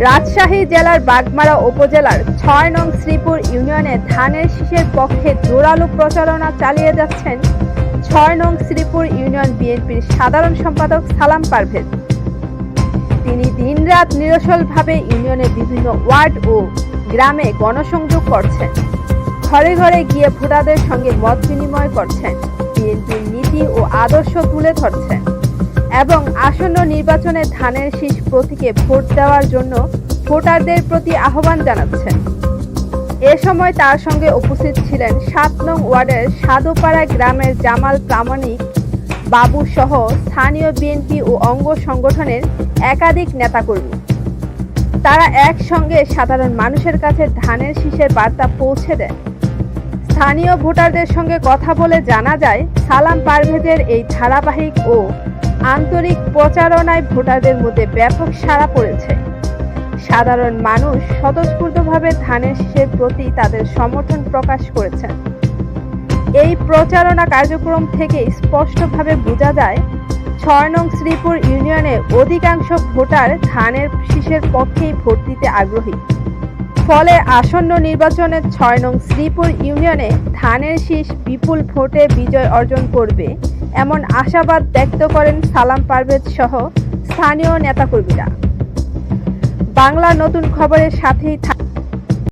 রাজশাহী জেলার বাগমারা উপজেলার ৬ নং শ্রীপুর ইউনিয়নে ধানের শীষের পক্ষে জোরালো প্রচারণা চালিয়ে যাচ্ছেন ৬ নং শ্রীপুর ইউনিয়ন বিএনপির সাধারণ সম্পাদক সালাম পারভেজ। তিনি দিনরাত নিরসলভাবে ইউনিয়নের বিভিন্ন ওয়ার্ড ও গ্রামে গণসংযোগ করছেন, ঘরে ঘরে গিয়ে ভোটারদের সঙ্গে মত বিনিময় করছেন, বিএনপির নীতি ও আদর্শ তুলে ধরছেন এবং আসন্ন নির্বাচনে ধানের শীষ প্রতীকে ভোট দেওয়ার জন্য ভোটারদের প্রতি আহ্বান জানাচ্ছেন। এ সময় তার সঙ্গে উপস্থিত ছিলেন ৭ নং ওয়ার্ডের সাধুপাড়া গ্রামের জামাল প্রামাণিক বাবু সহ স্থানীয় বিএনপি ও অঙ্গ সংগঠনের একাধিক নেতাকর্মী। তারা একসঙ্গে সাধারণ মানুষের কাছে ধানের শীষের বার্তা পৌঁছে দেন। স্থানীয় ভোটারদের সঙ্গে কথা বলে জানা যায়, সালাম পারভেজের এই ধারাবাহিক ও আন্তরিক প্রচারণায় ভোটারদের মধ্যে ব্যাপক সাড়া পড়েছে। সাধারণ মানুষ স্বতঃস্ফূর্তভাবে ধানের শীষের প্রতি তাদের সমর্থন প্রকাশ করেছেন। এই প্রচারণা কার্যক্রম থেকে স্পষ্টভাবে বোঝা যায়, ৬ নং শ্রীপুর ইউনিয়নের অধিকাংশ ভোটার ধানের শীষের পক্ষেই ভোট দিতে আগ্রহী। ফলে আসন্ন নির্বাচনে ৬ নং শ্রীপুর ইউনিয়নে ধানের শীষ বিপুল ভোটে বিজয় অর্জন করবে এমন আশাবাদ ব্যক্ত করেন সালাম পারভেজ সহ স্থানীয় নেতাকর্মীরা। বাংলা নতুন খবরের সাথেই